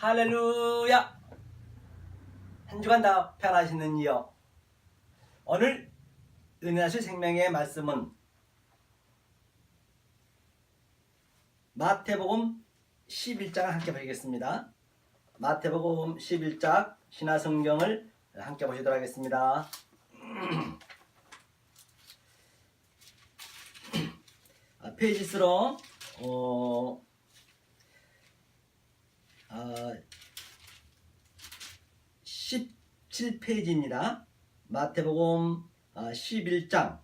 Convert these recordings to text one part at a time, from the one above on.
할렐루야! 한 주간 다 편하시는지요? 오늘 은혜하실 생명의 말씀은 마태복음 11장을 함께 보시겠습니다. 마태복음 11장 신화성경을 함께 보시도록 하겠습니다. 페이지 수로 17페이지입니다. 마태복음 11장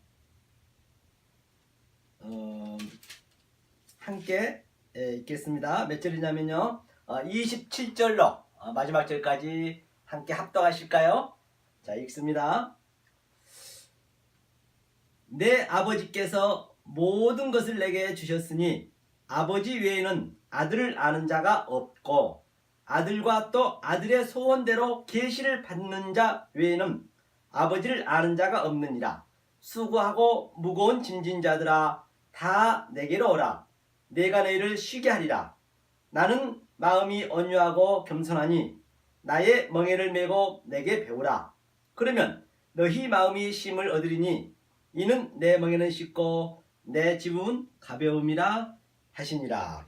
함께 읽겠습니다. 몇 절이냐면요 27절로 마지막 절까지 함께 합독하실까요? 자, 읽습니다. 내 아버지께서 모든 것을 내게 주셨으니 아버지 외에는 아들을 아는 자가 없고 아들과 또 아들의 소원대로 계시를 받는 자 외에는 아버지를 아는 자가 없느니라. 수고하고 무거운 짐진 자들아 다 내게로 오라. 내가 너희를 쉬게 하리라. 나는 마음이 온유하고 겸손하니 나의 멍에를 메고 내게 배우라. 그러면 너희 마음이 쉼을 얻으리니 이는 내 멍에는 쉽고 내 짐은 가벼움이라 하시니라.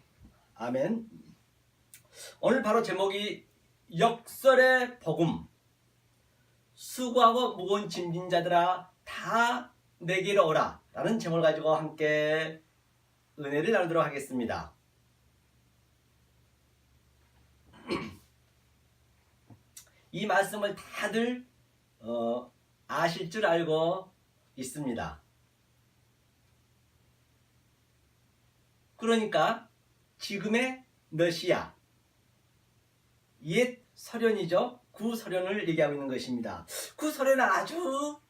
아멘. 오늘 바로 제목이 역설의 복음, 수고하고 무거운 짐진 자들아 다 내게로 오라 라는 제목을 가지고 함께 은혜를 나누도록 하겠습니다. 이 말씀을 다들 아실 줄 알고 있습니다. 그러니까 지금의 너시야, 옛 서련이죠. 구서련을 얘기하고 있는 것입니다. 구서련은 아주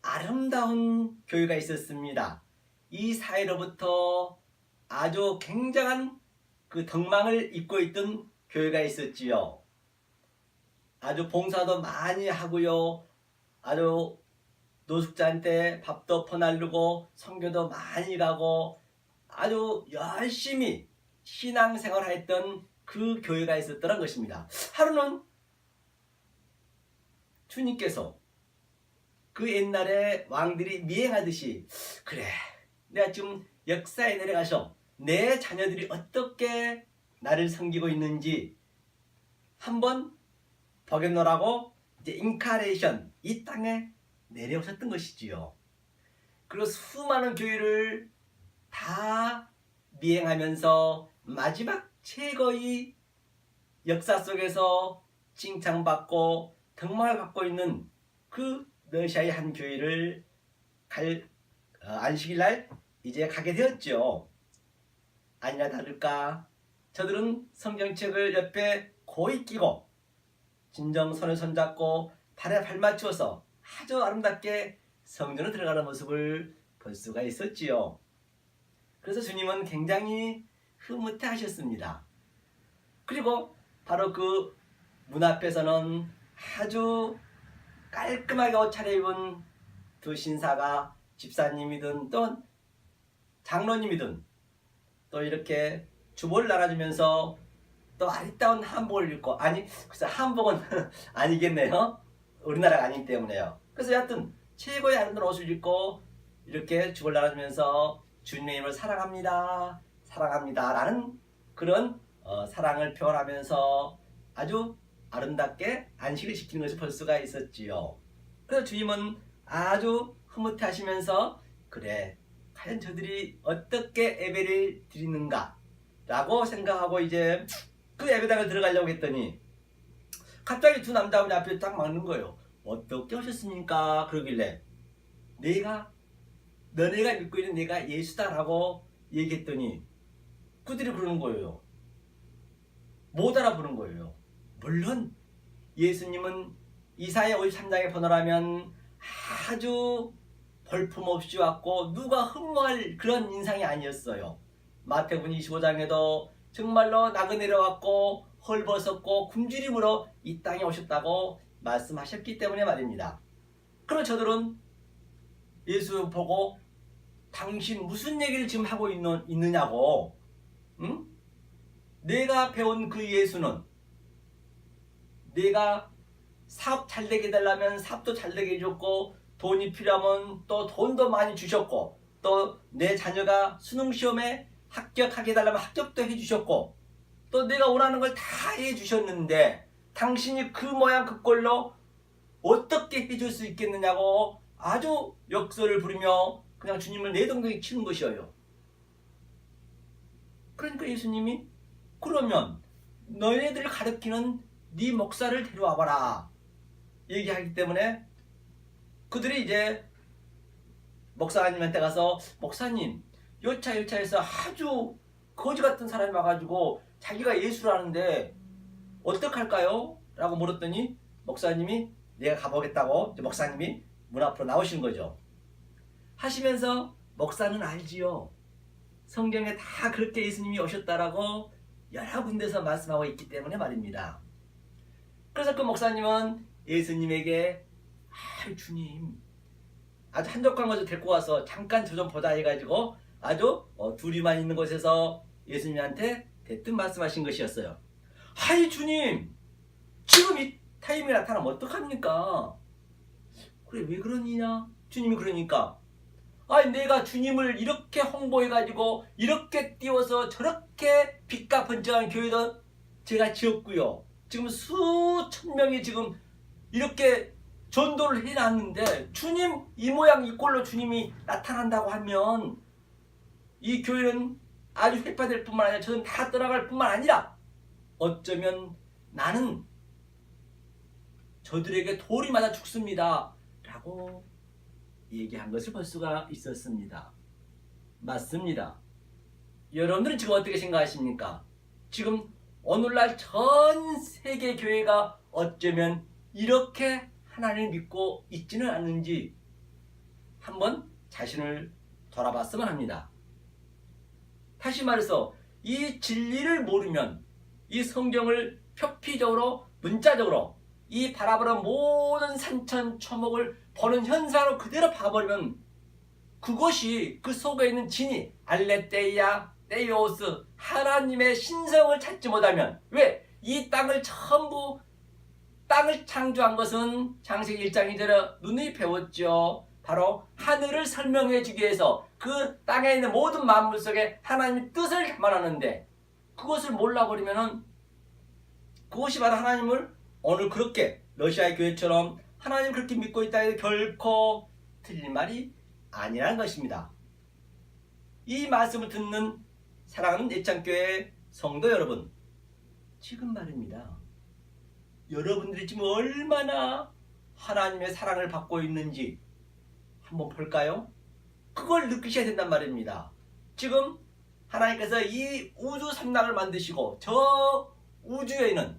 아름다운 교회가 있었습니다. 이 사회로부터 아주 굉장한 그 덕망을 입고 있던 교회가 있었지요. 아주 봉사도 많이 하고요. 아주 노숙자한테 밥도 퍼날르고 선교도 많이 가고 아주 열심히 신앙생활을 했던 그 교회가 있었던 것입니다. 하루는 주님께서 그 옛날에 왕들이 미행하듯이 그래, 내가 지금 역사에 내려가서 내 자녀들이 어떻게 나를 섬기고 있는지 한번 보겠노라고 이제 인카레이션, 이 땅에 내려오셨던 것이지요. 그리고 수많은 교회를 다 미행하면서 마지막 최고의 역사 속에서 칭찬받고 덕망을 받고 있는 그 러시아의 한 교회를 안식일날 이제 가게 되었죠. 아니나 다를까 저들은 성경책을 옆에 고이 끼고 진정 손에 손잡고 발에 발 맞추어서 아주 아름답게 성전으로 들어가는 모습을 볼 수가 있었지요. 그래서 주님은 굉장히 흐뭇해 하셨습니다. 그리고 바로 그 문 앞에서는 아주 깔끔하게 옷 차려입은 두 신사가 집사님이든 또 장로님이든 또 이렇게 주보를 나눠주면서 또 아리따운 한복을 입고, 아니 글쎄 한복은 아니겠네요. 우리나라가 아니기 때문에요. 그래서 여하튼 최고의 아름다운 옷을 입고 이렇게 주보를 나눠주면서 주님의 이름을 사랑합니다, 사랑합니다 라는 그런 사랑을 표현하면서 아주 아름답게 안식을 시키는 것을 볼 수가 있었지요. 그래서 주님은 아주 흐뭇해 하시면서 그래, 과연 저들이 어떻게 예배를 드리는가 라고 생각하고 이제 그 예배당을 들어가려고 했더니 갑자기 두 남자분이 앞에 딱 막는 거예요. 어떻게 오셨습니까? 그러길래 너네가 믿고 있는 내가 예수다라고 얘기했더니 그들이 그러는 거예요. 못 알아보는 거예요. 물론 예수님은 이사야 53장의 번호라면 아주 볼품없이 왔고 누가 흠모할 그런 인상이 아니었어요. 마태복음 25장에도 정말로 나그네로 왔고 헐벗었고 굶주림으로 이 땅에 오셨다고 말씀하셨기 때문에 말입니다. 그럼 저들은 예수 보고 당신 무슨 얘기를 지금 하고 있느냐고, 응? 내가 배운 그 예수는 내가 사업 잘 되게 해달라면 사업도 잘 되게 해줬고, 돈이 필요하면 또 돈도 많이 주셨고, 또 내 자녀가 수능시험에 합격하게 해달라면 합격도 해주셨고, 또 내가 원하는 걸 다 해주셨는데 당신이 그 모양 그 꼴로 어떻게 해줄 수 있겠느냐고 아주 역설을 부리며 그냥 주님을 내동댕이 치는 것이에요. 그러니까 예수님이 그러면 너희들을 가르치는 네 목사를 데려와 봐라 얘기하기 때문에 그들이 이제 목사님한테 가서 목사님 여차여차해서 아주 거지 같은 사람이 와가지고 자기가 예수라는데 어떡할까요? 라고 물었더니 목사님이 내가 가보겠다고 목사님이 문 앞으로 나오시는 거죠. 하시면서 목사는 알지요. 성경에 다 그렇게 예수님이 오셨다라고 여러 군데서 말씀하고 있기 때문에 말입니다. 그래서 그 목사님은 예수님에게 주님 아주 한적한 곳에 데리고 와서 잠깐 저 좀 보자 해가지고 아주 둘이만 있는 곳에서 예수님한테 대뜸 말씀하신 것이었어요. 하이 주님 지금 이 타이밍에 나타나면 어떡합니까? 그래 왜 그러니냐? 주님이 그러니까 아니 내가 주님을 이렇게 홍보해가지고 이렇게 띄워서 저렇게 빛과 번쩍한 교회도 제가 지었고요. 지금 수천 명이 지금 이렇게 전도를 해놨는데 주님 이 모양 이 꼴로 주님이 나타난다고 하면 이 교회는 아주 회파될 뿐만 아니라 저는 다 떠나갈 뿐만 아니라 어쩌면 나는 저들에게 돌이 맞아 죽습니다 라고 얘기한 것을 볼 수가 있었습니다. 맞습니다. 여러분들은 지금 어떻게 생각하십니까? 지금 오늘날 전 세계 교회가 어쩌면 이렇게 하나님을 믿고 있지는 않는지 한번 자신을 돌아봤으면 합니다. 다시 말해서 이 진리를 모르면 이 성경을 표피적으로 문자적으로 이 바라보는 모든 산천초목을 보는 현상으로 그대로 봐버리면 그것이 그 속에 있는 진이 알레테이아 테이오스 하나님의 신성을 찾지 못하면 왜? 이 땅을 전부 땅을 창조한 것은 창세기 1장 2절에 누누이 배웠죠. 바로 하늘을 설명해 주기 위해서 그 땅에 있는 모든 만물 속에 하나님의 뜻을 담아놨는데 그것을 몰라버리면은 그것이 바로 하나님을 오늘 그렇게 러시아의 교회처럼 하나님을 그렇게 믿고 있다 해도 결코 틀린 말이 아니라는 것입니다. 이 말씀을 듣는 사랑하는 예창교회 성도 여러분, 지금 말입니다. 여러분들이 지금 얼마나 하나님의 사랑을 받고 있는지 한번 볼까요? 그걸 느끼셔야 된단 말입니다. 지금 하나님께서 이 우주 삼락을 만드시고 저 우주에는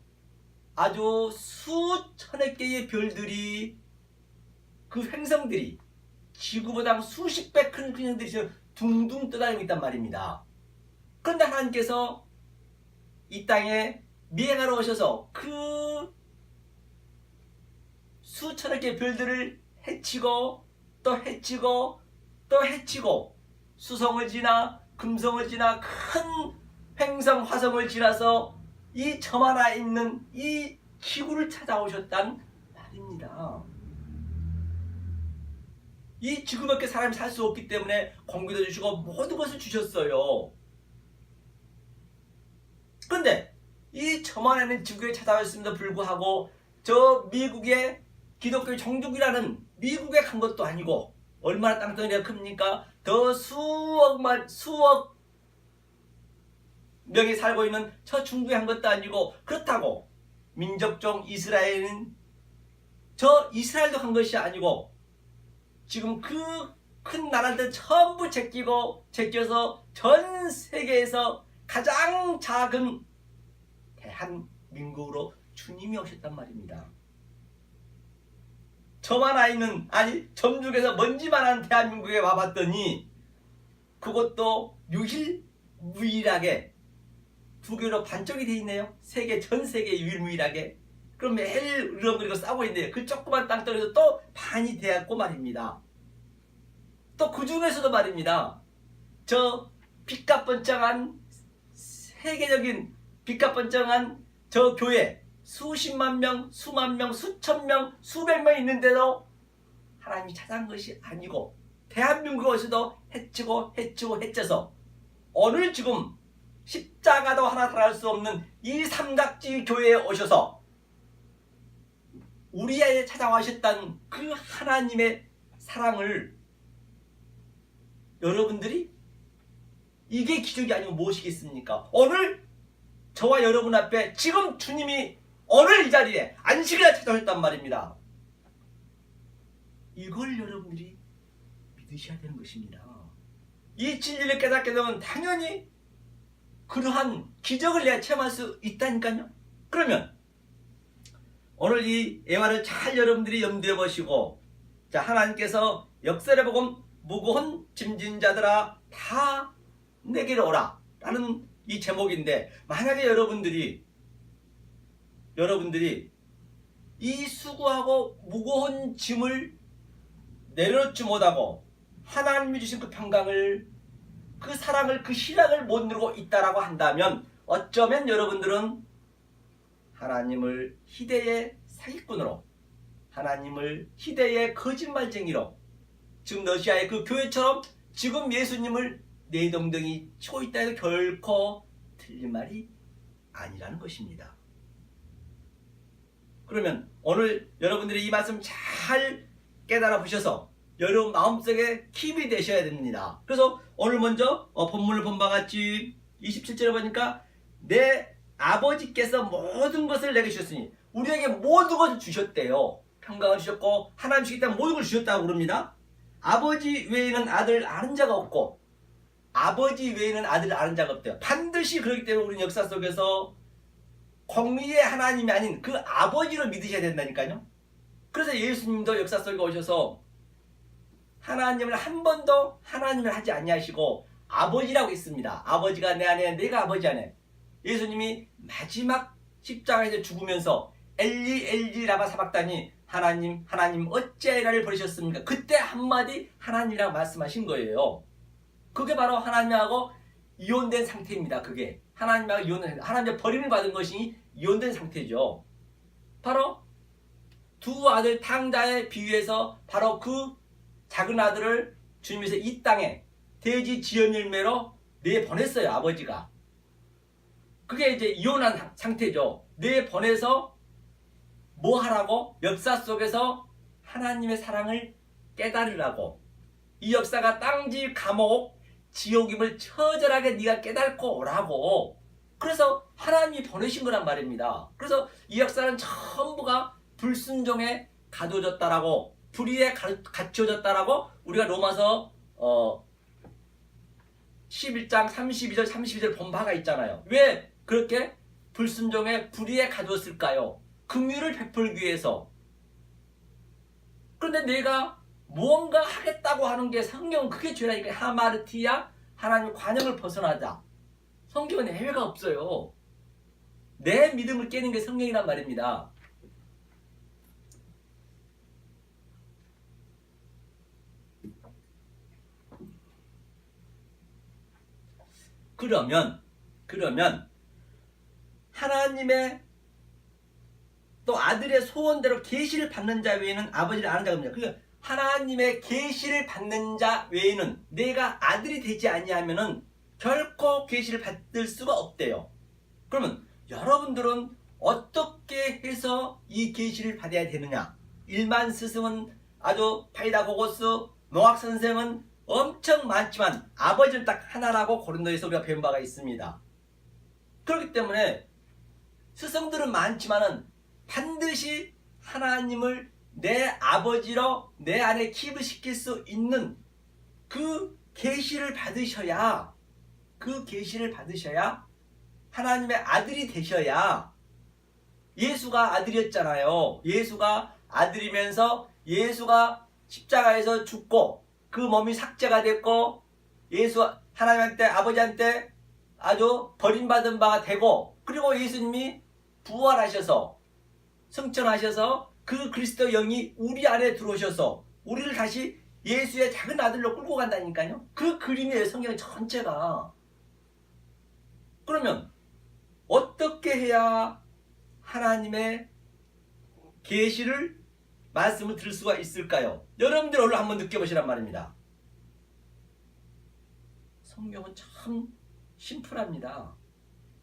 아주 수천억 개의 별들이 그 행성들이 지구보다 수십 배 큰 행성들이 둥둥 떠다니고 있단 말입니다. 그런데 하나님께서 이 땅에 미행하러 오셔서 그 수천억 개의 별들을 해치고 또 해치고 또 해치고 수성을 지나 금성을 지나 큰 행성 화성을 지나서 이 점 하나 있는 이 지구를 찾아오셨단 말입니다. 이 지구밖에 사람이 살 수 없기 때문에 공기도 주시고 모든 것을 주셨어요. 그런데 이 점 안에 있는 지구에 찾아왔음에도 불구하고 저 미국의 기독교 종족이라는 미국에 간 것도 아니고 얼마나 땅덩이가 큽니까? 더 수억 명이 살고 있는 저 중국에 한 것도 아니고 그렇다고 민족종 이스라엘은 저 이스라엘도 한 것이 아니고 지금 그 큰 나라들 전부 제껴서 전 세계에서 가장 작은 대한민국으로 주님이 오셨단 말입니다. 저만 있는 점중에서 먼지만한 대한민국에 와봤더니 그것도 유일무이하게 두 개로 반쪽이 돼 있네요. 전 세계 유일무이하게. 그럼 매일 으렁거리고 싸우고 있는데 그 조그만 땅덩이도 또 반이 되었고 말입니다. 또 그 중에서도 말입니다. 저 빛과 번쩍한 세계적인 빛과 번쩍한 저 교회 수십만 명, 수만 명, 수천 명, 수백 명 있는데도 하나님이 찾아온 것이 아니고 대한민국에서도 해치고 해쳐서 오늘 지금 십자가도 하나 달할 수 없는 이 삼각지 교회에 오셔서 우리에게 찾아와셨던 그 하나님의 사랑을 여러분들이 이게 기적이 아니고 무엇이겠습니까? 오늘 저와 여러분 앞에 지금 주님이 오늘 이 자리에 안식일에 찾아오셨단 말입니다. 이걸 여러분들이 믿으셔야 되는 것입니다. 이 진리를 깨닫게 되면 당연히 그러한 기적을 내가 체험할 수 있다니까요. 그러면 오늘 이 예화를 잘 여러분들이 염두에 보시고, 자, 하나님께서 역설의 복음 무거운 짐진 자들아 다 내게로 오라 라는 이 제목인데, 만약에 여러분들이 이 수고하고 무거운 짐을 내려놓지 못하고 하나님이 주신 그 평강을, 그 사랑을, 그 희락을 못 누리고 있다라고 한다면 어쩌면 여러분들은 하나님을 희대의 사기꾼으로, 하나님을 희대의 거짓말쟁이로, 지금 러시아의 그 교회처럼 지금 예수님을 내동댕이 치고 있다 해도 결코 틀린 말이 아니라는 것입니다. 그러면 오늘 여러분들이 이 말씀 잘 깨달아 보셔서 여러분 마음속에 킵이 되셔야 됩니다. 그래서 오늘 먼저 본문을 본 바와 같이 27절에 보니까 내 아버지께서 모든 것을 내게 주셨으니, 우리에게 모든 것을 주셨대요. 평강을 주셨고 하나님 주시기 때문에 모든 걸 주셨다고 그럽니다. 아버지 외에는 아들 아는 자가 없고, 아버지 외에는 아들 아는 자가 없대요. 반드시 그렇기 때문에 우리는 역사 속에서 공의의 하나님이 아닌 그 아버지를 믿으셔야 된다니까요. 그래서 예수님도 역사 속에 오셔서 하나님을 한 번도 하나님을 하지 아니하시고 아버지라고 했습니다. 아버지가 내 안에, 내가 아버지 안에. 예수님이 마지막 십자가에서 죽으면서 엘리 엘리 라마 사박다니, 하나님 하나님 어찌하여 나를 버리셨습니까? 그때 한마디 하나님이라고 말씀하신 거예요. 그게 바로 하나님하고 이혼된 상태입니다. 그게 하나님하고 이혼된, 하나님의 버림을 받은 것이 이혼된 상태죠. 바로 두 아들 탕자에 비유해서 바로 그 작은 아들을 주님께서 이 땅에 돼지 지연 열매로 내보냈어요. 아버지가. 그게 이제 이혼한 상태죠. 내보내서 뭐 하라고? 역사 속에서 하나님의 사랑을 깨달으라고. 이 역사가 땅지 감옥 지옥임을 처절하게 네가 깨닫고 오라고. 그래서 하나님이 보내신 거란 말입니다. 그래서 이 역사는 전부가 불순종에 가둬졌다라고, 불의에 갇혀졌다라고 우리가 로마서 11장 32절 32절 본 바가 있잖아요. 왜 그렇게 불순종에 불의에 가두었을까요? 긍휼을 베풀기 위해서. 그런데 내가 무언가 하겠다고 하는 게, 성경은 그게 죄라니까. 하마르티야, 하나님의 관용을 벗어나자. 성경은 예외가 없어요. 내 믿음을 깨는 게 성경이란 말입니다. 그러면 하나님의 또 아들의 소원대로 계시를 받는 자 외에는 아버지를 아는 자가 없느니라. 그러니까 하나님의 계시를 받는 자 외에는, 내가 아들이 되지 아니하면은 결코 계시를 받을 수가 없대요. 그러면 여러분들은 어떻게 해서 이 계시를 받아야 되느냐? 일반 스승은 아주 파이다고고스, 노학 선생은 엄청 많지만 아버지는 딱 하나라고 고린도에서 우리가 배운 바가 있습니다. 그렇기 때문에 스승들은 많지만은 반드시 하나님을 내 아버지로 내 안에 기부시킬 수 있는 그 계시를 받으셔야, 하나님의 아들이 되셔야. 예수가 아들이었잖아요. 예수가 아들이면서 예수가 십자가에서 죽고 그 몸이 삭제가 됐고, 예수 하나님한테, 아버지한테 아주 버림받은 바가 되고, 그리고 예수님이 부활하셔서 승천하셔서 그 그리스도 영이 우리 안에 들어오셔서 우리를 다시 예수의 작은 아들로 끌고 간다니까요. 그 그림이에요, 성경 전체가. 그러면 어떻게 해야 하나님의 계시를 말씀을 들을 수가 있을까요? 여러분들 오늘 한번 느껴보시란 말입니다. 성경은 참 심플합니다.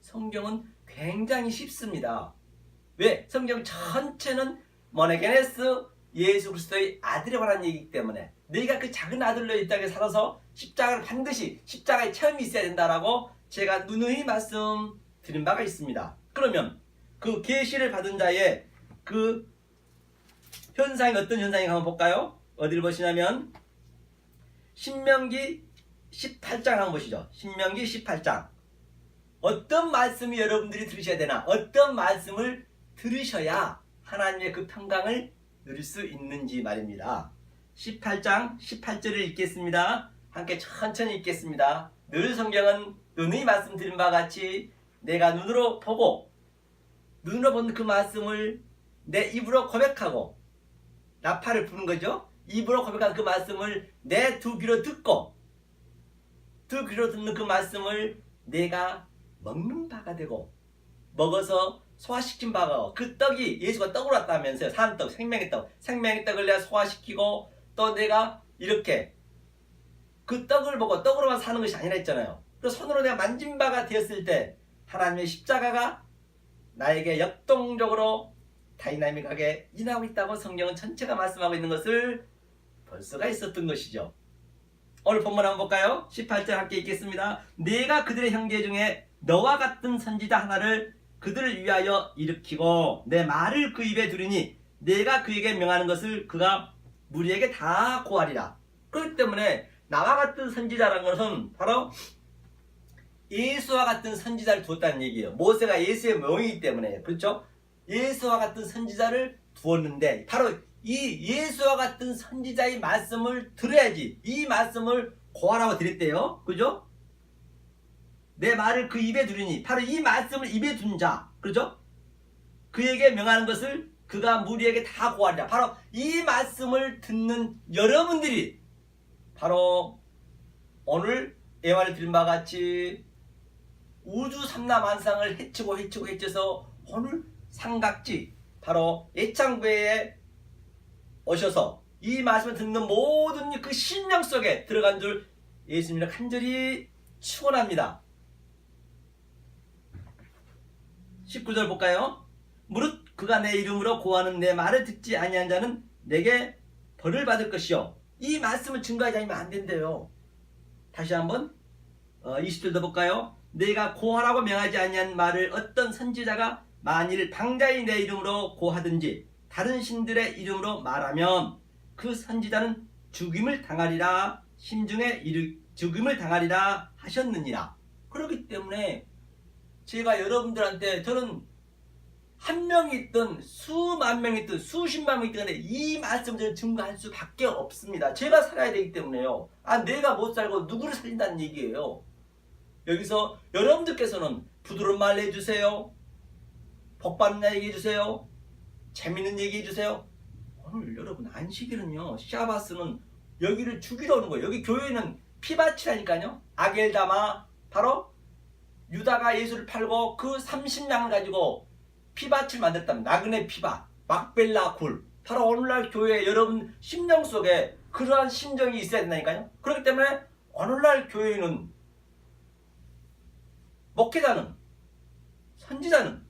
성경은 굉장히 쉽습니다. 왜? 성경 전체는 모네게네스 예수 그리스도의 아들에 관한 얘기이기 때문에 네가 그 작은 아들로 이 땅에 살아서 십자가를 반드시 십자가의 체험이 있어야 된다라고 제가 누누이 말씀드린 바가 있습니다. 그러면 그 계시를 받은 자의 그 현상이 어떤 현상인가 한번 볼까요? 어디를 보시냐면 신명기 18장 한번 보시죠. 신명기 18장. 어떤 말씀이 여러분들이 들으셔야 되나? 어떤 말씀을 들으셔야 하나님의 그 평강을 누릴 수 있는지 말입니다. 18장 18절을 읽겠습니다. 함께 천천히 읽겠습니다. 늘 성경은 누누이 말씀드린 바와 같이 내가 눈으로 보고 눈으로 본 그 말씀을 내 입으로 고백하고 나팔을 부는 거죠. 입으로 고백한 그 말씀을 내 두 귀로 듣고 두 귀로 듣는 그 말씀을 내가 먹는 바가 되고 먹어서 소화시킨 바가 그 떡이 예수가 떡으로 왔다면서요. 산떡, 생명의 떡. 생명의 떡을 내가 소화시키고 또 내가 이렇게 그 떡을 먹고 떡으로만 사는 것이 아니라 했잖아요. 그 손으로 내가 만진 바가 되었을 때 하나님의 십자가가 나에게 역동적으로 다이나믹하게 일하고 있다고 성경은 전체가 말씀하고 있는 것을 볼 수가 있었던 것이죠. 오늘 본문 한번 볼까요? 18절 함께 읽겠습니다. 내가 그들의 형제 중에 너와 같은 선지자 하나를 그들을 위하여 일으키고 내 말을 그 입에 두리니 내가 그에게 명하는 것을 그가 무리에게 다 고하리라. 그렇기 때문에 나와 같은 선지자라는 것은 바로 예수와 같은 선지자를 두었다는 얘기예요. 모세가 예수의 명이기 때문에. 그렇죠? 예수와 같은 선지자를 두었는데 바로 이 예수와 같은 선지자의 말씀을 들어야지 이 말씀을 고하라고 드렸대요. 그죠? 내 말을 그 입에 두리니 바로 이 말씀을 입에 둔 자. 그죠? 그에게 명하는 것을 그가 무리에게 다 고하리라. 바로 이 말씀을 듣는 여러분들이 바로 오늘 예화를 드린 바와 같이 우주 삼라만상을 헤치고 오늘 삼각지 바로 예창부에 오셔서 이 말씀을 듣는 모든 그 심령 속에 들어간 줄 예수님을 간절히 축원합니다. 19절 볼까요? 무릇 그가 내 이름으로 고하는 내 말을 듣지 아니한 자는 내게 벌을 받을 것이요. 이 말씀을 증거하지 않으면 안 된대요. 다시 한번 20절도 볼까요? 내가 고하라고 명하지 아니한 말을 어떤 선지자가 만일 방자의 내 이름으로 고하든지 다른 신들의 이름으로 말하면 그 선지자는 죽임을 당하리라. 심중에 죽임을 당하리라 하셨느니라. 그렇기 때문에 제가 여러분들한테 저는 한 명이 있든 수만 명이 있든 수십만 명이 있든 이 말씀을 저는 증거할 수밖에 없습니다. 제가 살아야 되기 때문에요. 내가 못 살고 누구를 살린다는 얘기예요. 여기서 여러분들께서는 부드러운 말 해주세요. 복받는 얘기 해주세요. 재밌는 얘기 해주세요. 오늘 여러분 안식일은요. 샤바스는 여기를 죽이러 오는 거예요. 여기 교회는 피바치라니까요. 아겔다마 바로 유다가 예수를 팔고 그 30냥을 가지고 피밭을 만들었다면 나그네 피밭, 막벨라 굴. 바로 오늘날 교회 여러분 심령 속에 그러한 심정이 있어야 된다니까요. 그렇기 때문에 오늘날 교회는 목회자는 선지자는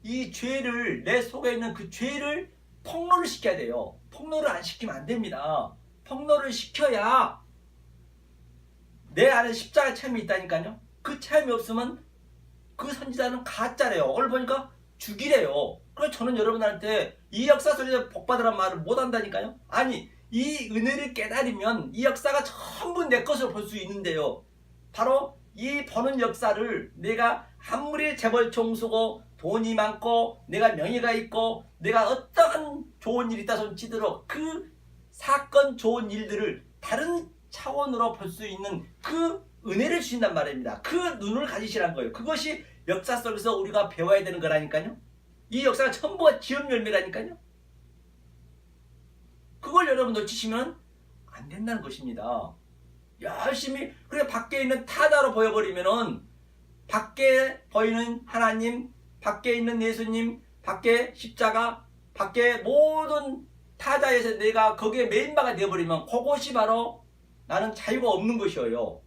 이 죄를 내 속에 있는 그 죄를 폭로를 시켜야 돼요. 폭로를 안 시키면 안 됩니다. 폭로를 시켜야 내 안에 십자가 체험이 있다니까요. 그 체험이 없으면 그 선지자는 가짜래요. 오늘 보니까 죽이래요. 그래서 저는 여러분한테 이 역사 속에서 복받으란 말을 못한다니까요. 아니 이 은혜를 깨달으면 이 역사가 전부 내 것으로 볼 수 있는데요. 바로 이 보는 역사를 내가 아무리 재벌 총수고 돈이 많고 내가 명예가 있고 내가 어떠한 좋은 일이 있다 손치도록 그 사건 좋은 일들을 다른 차원으로 볼 수 있는 그 은혜를 주신단 말입니다. 그 눈을 가지시란 거예요. 그것이 역사 속에서 우리가 배워야 되는 거라니까요. 이 역사가 전부가 지음 열매라니까요. 그걸 여러분 놓치시면 안 된다는 것입니다. 열심히 그래 밖에 있는 타자로 보여버리면은 밖에 보이는 하나님 밖에 있는 예수님, 밖에 십자가, 밖에 모든 타자에서 내가 거기에 메인바가 되어버리면 그것이 바로 나는 자유가 없는 것이에요.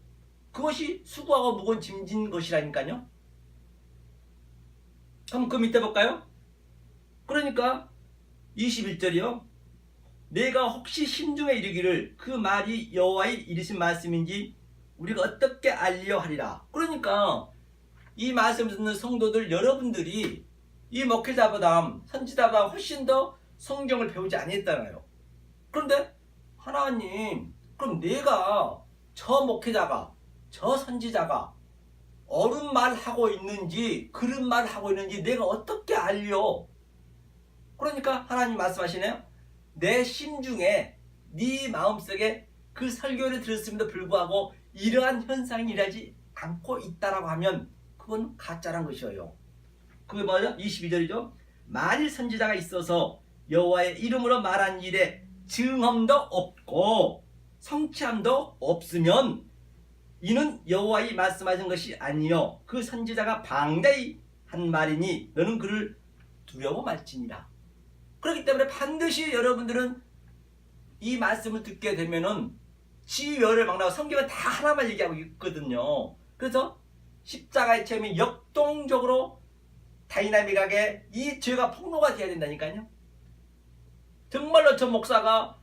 그것이 수고하고 무거운 짐진 것이라니까요. 그럼 그 밑에 볼까요? 그러니까 21절이요. 내가 혹시 심중에 이르기를 그 말이 여호와의 이르신 말씀인지 우리가 어떻게 알려 하리라. 그러니까 이 말씀을 듣는 성도들 여러분들이 이 목회자보다 선지자보다 훨씬 더 성경을 배우지 아니했잖아요. 그런데 하나님, 그럼 내가 저 목회자가 저 선지자가 옳은 말 하고 있는지 그른 말 하고 있는지 내가 어떻게 알려? 그러니까 하나님 말씀하시네요. 내 심중에 네 마음속에 그 설교를 들었음에도 불구하고 이러한 현상이 일하지 않고 있다라고 하면 그건 가짜란 것이에요. 그게 뭐죠? 22절이죠. 만일 선지자가 있어서 여호와의 이름으로 말한 일에 증언도 없고 성취함도 없으면 이는 여호와의 말씀하신 것이 아니요 그 선지자가 방대히 한 말이니 너는 그를 두려워 말지니라. 그렇기 때문에 반드시 여러분들은 이 말씀을 듣게 되면은 지열을 막 나고 성경은 다 하나만 얘기하고 있거든요. 그래서 십자가의 체험이 역동적으로 다이나믹하게 이 죄가 폭로가 돼야 된다니까요. 정말로 저 목사가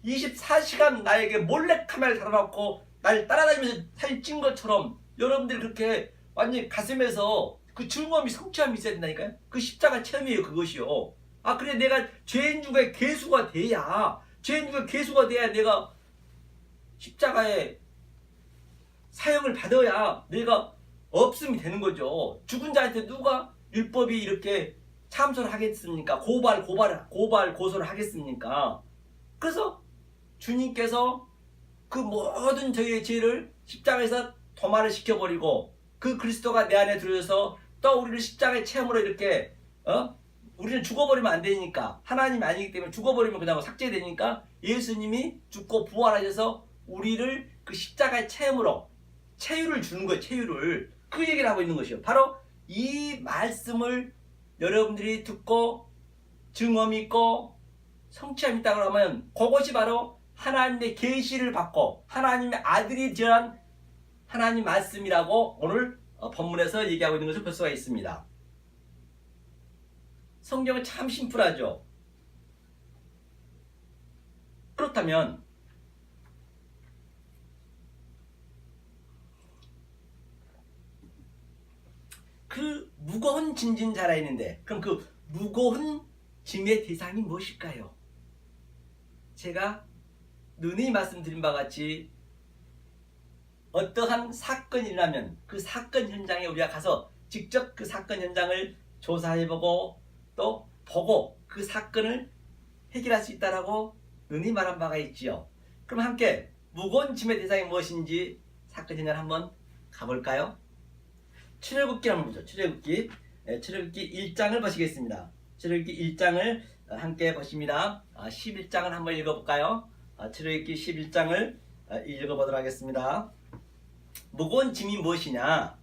24시간 나에게 몰래카메라를 달아놓고 날 따라다니면서 사진 찍은 것처럼 여러분들이 그렇게 완전히 가슴에서 그 증언이 성취함이 있어야 된다니까요. 그 십자가 체험이에요. 그것이요. 아 그래 내가 죄인 중에 괴수가 돼야 내가 십자가의 사형을 받아야 내가 없음이 되는 거죠. 죽은 자한테 누가 율법이 이렇게 참소를 하겠습니까? 고소를 하겠습니까? 그래서 주님께서 그 모든 저희의 죄를 십자가에서 도말을 시켜버리고 그 그리스도가 내 안에 들어져서 또 우리를 십자가의 체험으로 이렇게 우리는 죽어버리면 안 되니까 하나님이 아니기 때문에 죽어버리면 그냥 삭제되니까 예수님이 죽고 부활하셔서 우리를 그 십자가의 체험으로 체유를 주는 거예요. 체유를. 그 얘기를 하고 있는 것이요. 바로 이 말씀을 여러분들이 듣고 증언 있고 성취함 있다 그러면 그것이 바로 하나님의 계시를 받고 하나님의 아들이 전한 하나님 말씀이라고 오늘 본문에서 얘기하고 있는 것을 볼 수가 있습니다. 성경은 참 심플하죠. 그렇다면 그 무거운 짐진 자라 있는데 그럼 그 무거운 짐의 대상이 무엇일까요? 제가 누누이 말씀드린 바와 같이 어떠한 사건이 일어나면 그 사건 현장에 우리가 가서 직접 그 사건 현장을 조사해보고 또 보고 그 사건을 해결할 수 있다라고 누누이 말한 바가 있지요. 그럼 함께 무거운 짐의 대상이 무엇인지 사건 현장을 한번 가볼까요? 출애굽기 한번 보죠. 출애굽기 1장을 보시겠습니다. 출애굽기 1장을 함께 보십니다. 11장을 한번 읽어볼까요? 출애굽기 11장을 읽어보도록 하겠습니다. 무거운 짐이 무엇이냐?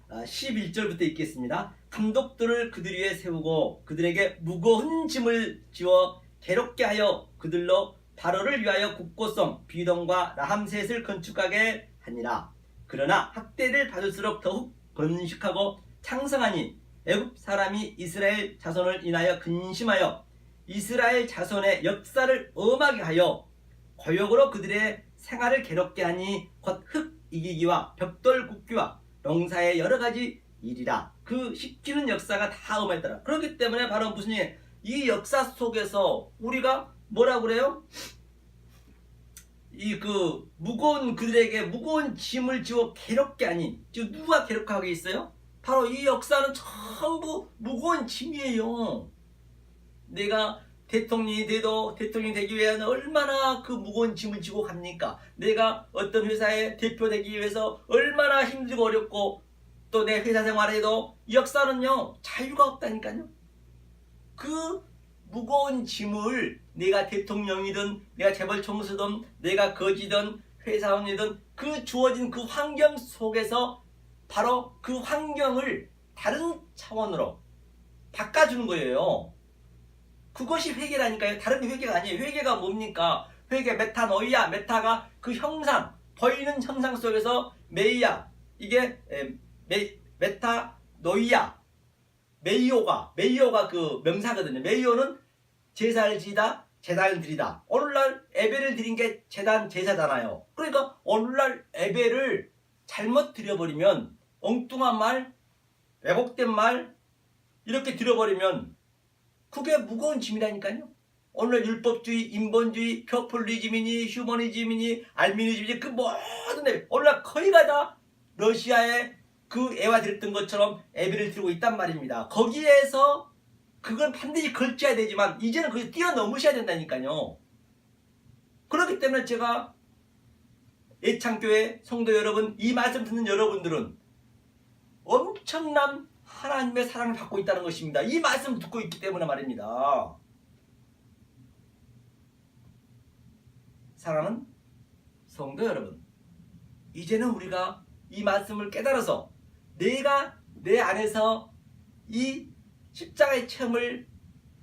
11절부터 읽겠습니다. 감독들을 그들 위에 세우고 그들에게 무거운 짐을 지워 괴롭게 하여 그들로 바로를 위하여 국고성 비동과 라함셋을 건축하게 하니라. 그러나 학대를 받을수록 더욱 번식하고 창성하니 애굽 사람이 이스라엘 자손을 인하여 근심하여 이스라엘 자손의 역사를 엄하게 하여 고역으로 그들의 생활을 괴롭게 하니 곧 흙 이기기와 벽돌 굽기와 농사의 여러 가지 일이라. 그 시키는 역사가 다 엄했더라. 그렇기 때문에 바로 무슨 일? 이 역사 속에서 우리가 뭐라고 그래요? 이 그 무거운 그들에게 무거운 짐을 지워 괴롭게 하니 지금 누가 괴롭게 하고 있어요? 바로 이 역사는 전부 무거운 짐이에요. 내가 대통령이 돼도 대통령이 되기 위해서는 얼마나 그 무거운 짐을 지고 갑니까? 내가 어떤 회사의 대표 되기 위해서 얼마나 힘들고 어렵고 또 내 회사 생활에도 이 역사는요 자유가 없다니까요. 그 무거운 짐을 내가 대통령이든 내가 재벌총수든 내가 거지든 회사원이든 그 주어진 그 환경 속에서 바로 그 환경을 다른 차원으로 바꿔주는 거예요. 그것이 회개라니까요. 다른 회개가 아니에요. 회개가 뭡니까? 회개 메타노이아, 메타가 그 형상, 보이는 형상 속에서 메이아, 이게 메타노이아, 메이오가 그 명사거든요. 메이오는 제사를 지다, 제단을 드리다. 오늘날 예배를 드린 게 제사잖아요. 그러니까 오늘날 예배를 잘못 드려버리면 엉뚱한 말, 왜곡된 말 이렇게 드려버리면 그게 무거운 짐이라니까요. 오늘 율법주의, 인본주의, 포퓰리즘이니 휴머니즘이니 알미니즘이니 그 모든 예배, 오늘날 거의가 다 러시아의 그 애와 드렸던 것처럼 예배를 드리고 있단 말입니다. 거기에서 그건 반드시 걸쳐야 되지만 이제는 그걸 뛰어넘으셔야 된다니까요. 그렇기 때문에 제가 예창교회 성도 여러분, 이 말씀 듣는 여러분들은 엄청난 하나님의 사랑을 받고 있다는 것입니다. 이 말씀 듣고 있기 때문에 말입니다. 사랑하는 성도 여러분, 이제는 우리가 이 말씀을 깨달아서 내가 내 안에서 이 십자가의 체험을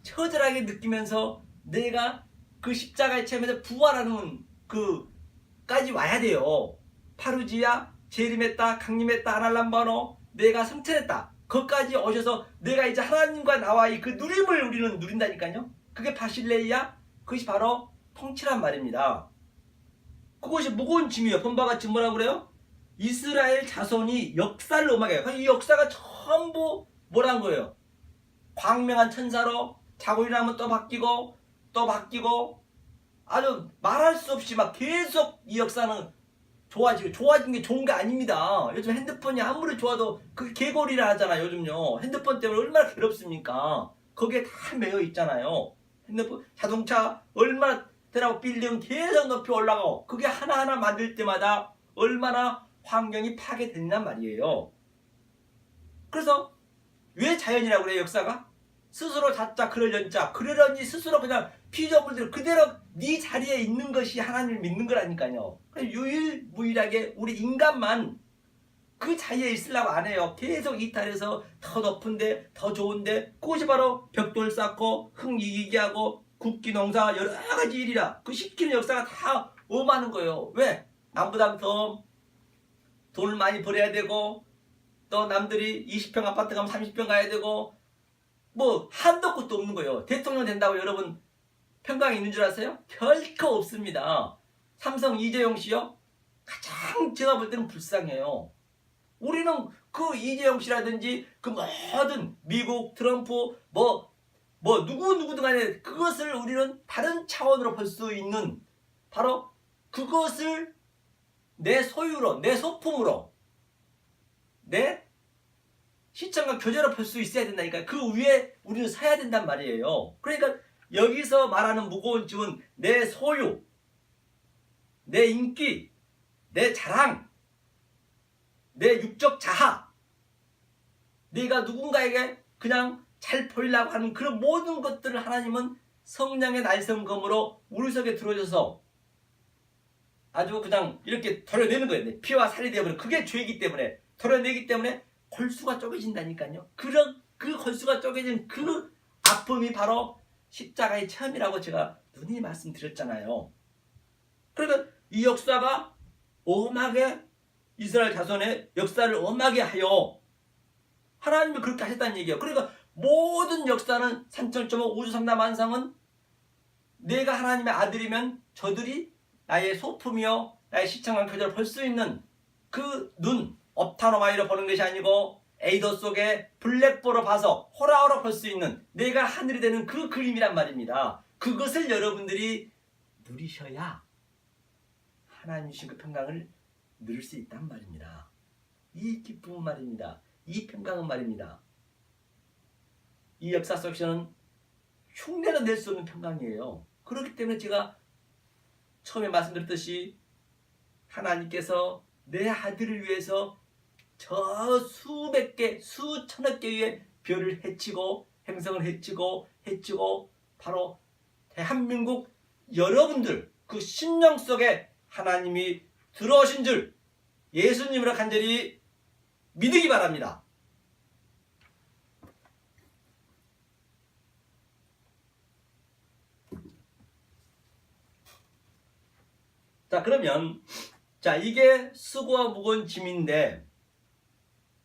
처절하게 느끼면서 내가 그 십자가의 체험에서 부활하는 그까지 와야 돼요. 파루지야, 제림했다, 강림했다, 아날람바노, 내가 성천했다. 거기까지 오셔서 내가 이제 하나님과 나와의 그 누림을 우리는 누린다니까요. 그게 바실레이야, 그것이 바로 통치란 말입니다. 그것이 무거운 짐이에요. 본바같이 뭐라고 그래요? 이스라엘 자손이 역사를 음악해요. 이 역사가 전부 뭐란 거예요? 광명한 천사로 자고 일어나면 또 바뀌고 또 바뀌고 아주 말할 수 없이 막 계속 이 역사는 좋아진 게 좋은 게 아닙니다. 요즘 핸드폰이 아무리 좋아도 그게 개고리라 하잖아요. 요즘요. 핸드폰 때문에 얼마나 괴롭습니까? 거기에 다 매여 있잖아요. 핸드폰, 자동차 얼마나 되라고 빌딩 계속 높이 올라가고 그게 하나하나 만들 때마다 얼마나 환경이 파괴됐냔 말이에요. 그래서 왜 자연이라고 그래요? 역사가? 스스로 자자 그러려니자 그러려니 스스로 그냥 피조물들 그대로 네 자리에 있는 것이 하나님을 믿는 거라니까요. 유일무이하게 우리 인간만 그 자리에 있으려고 안 해요. 계속 이탈해서 더 높은데 더 좋은데 그것이 바로 벽돌 쌓고 흙 이기게 하고 국기 농사 여러 가지 일이라 그 시키는 역사가 다 엄하는 거예요. 왜? 남보다 더 돈을 많이 벌어야 되고 또 남들이 20평 아파트 가면 30평 가야 되고 뭐 한도 끝도 없는 거예요. 대통령 된다고 여러분 평강이 있는 줄 아세요? 결코 없습니다. 삼성 이재용 씨요? 가장 제가 볼 때는 불쌍해요. 우리는 그 이재용 씨라든지 그 모든 미국 트럼프 누구든 간에 그것을 우리는 다른 차원으로 볼 수 있는 바로 그것을 내 소유로 내 소품으로 내 시청과 교제로 볼 수 있어야 된다니까. 그 위에 우리는 서야 된단 말이에요. 그러니까 여기서 말하는 무거운 짐은 내 소유, 내 인기, 내 자랑, 내 육적 자하, 네가 누군가에게 그냥 잘 보이려고 하는 그런 모든 것들을 하나님은 성령의 날성검으로 우리 속에 들어오셔서 아주 그냥 이렇게 덜어내는 거예요. 피와 살이 되어버려. 그게 죄이기 때문에 덜어내기 때문에 골수가 쪼개진다니까요. 그 골수가 쪼개진 그 아픔이 바로 십자가의 체험이라고 제가 누누이 말씀드렸잖아요. 그러니까 이 역사가 엄하게 이스라엘 자손의 역사를 엄하게 하여 하나님이 그렇게 하셨다는 얘기예요. 그러니까 모든 역사는 산천초목 우주삼다만상은 내가 하나님의 아들이면 저들이 나의 소품이요 나의 시청한 교제를 볼 수 있는 그 눈 옵타노마이로 보는 것이 아니고 에이도 속에 블랙보로 봐서 호라호라 볼 수 있는 내가 하늘이 되는 그 그림이란 말입니다. 그것을 여러분들이 누리셔야 하나님 주신 그 평강을 누릴 수 있단 말입니다. 이 기쁨은 말입니다. 이 평강은 말입니다. 이 역사 속에서는 흉내가 낼 수 없는 평강이에요. 그렇기 때문에 제가 처음에 말씀드렸듯이 하나님께서 내 아들을 위해서 저 수백 개, 수천억 개의 별을 해치고 행성을 해치고 바로 대한민국 여러분들 그 심령 속에 하나님이 들어오신 줄 예수님으로 간절히 믿으기 바랍니다. 자, 그러면 자, 이게 수고와 무거운 짐인데,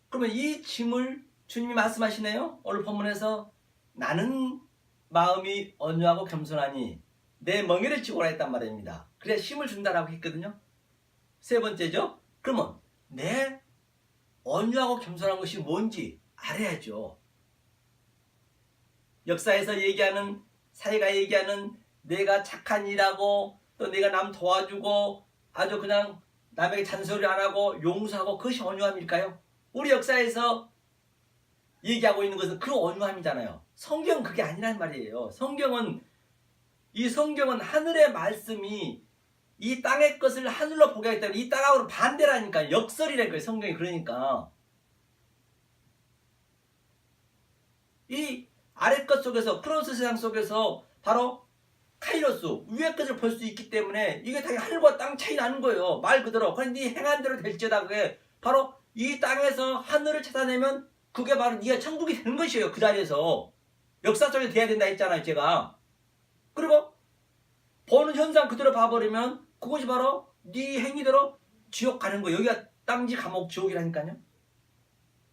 그러면 이 짐을 주님이 말씀하시네요. 오늘 본문에서 나는 마음이 온유하고 겸손하니 내 멍에를 지고라 했단 말입니다. 그래야 힘을 준다라고 했거든요. 세 번째죠. 그러면 내 온유하고 겸손한 것이 뭔지 알아야죠. 역사에서 얘기하는, 사회가 얘기하는 내가 착한 일하고 또 내가 남 도와주고 아주 그냥 남에게 잔소리 안 하고 용서하고 그것이 온유함일까요? 우리 역사에서 얘기하고 있는 것은 그 온유함이잖아요. 성경은 그게 아니란 말이에요. 성경은 하늘의 말씀이 이 땅의 것을 하늘로 보게 하기 때문에 이 땅하고 반대라니까. 역설이라는 거예요. 성경이. 그러니까 이 아래 것 속에서, 크로스 세상 속에서 바로 카이로스, 위의 것을 볼 수 있기 때문에 이게 다 하늘과 땅 차이 나는 거예요. 말 그대로. 그런데 네 행한 대로 될지어다. 그게 바로 이 땅에서 하늘을 찾아내면 그게 바로 네가 천국이 되는 것이에요. 그 자리에서. 역사 속에 돼야 된다 했잖아요. 제가. 그리고 보는 현상 그대로 봐버리면 그것이 바로 네 행위대로 지옥 가는 거예요. 여기가 땅지 감옥 지옥이라니까요.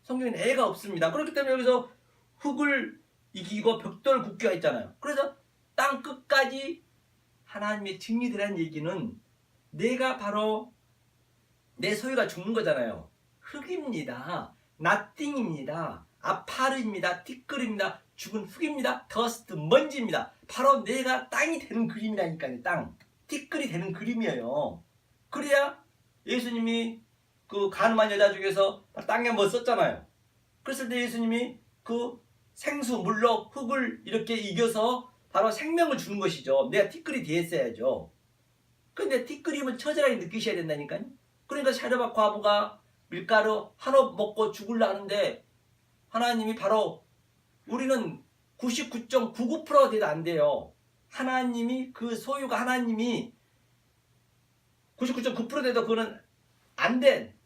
성경에는 애가 없습니다. 그렇기 때문에 여기서 흙을 이기고 벽돌 굽기가 있잖아요. 그래서 땅 끝까지 하나님의 증인이라는 얘기는 내가 바로 내 소유가 죽는 거잖아요. 흙입니다. nothing입니다. 아파르입니다. 티끌입니다. 죽은 흙입니다. 더스트, 먼지입니다. 바로 내가 땅이 되는 그림이라니까요. 땅. 티끌이 되는 그림이에요. 그래야 예수님이 그 가늠한 여자 중에서 땅에 뭐 썼잖아요. 그랬을 때 예수님이 그 생수, 물로 흙을 이렇게 이겨서 바로 생명을 주는 것이죠. 내가 티끌이 되었어야죠. 근데 티끌임을 처절하게 느끼셔야 된다니까요. 그러니까 샤르밧 과부가 밀가루 한옥 먹고 죽으려 하는데 하나님이 바로 우리는 99.99%가 돼도 안 돼요. 하나님이 그 소유가 하나님이 99.9% 돼도 그거는 안 돼.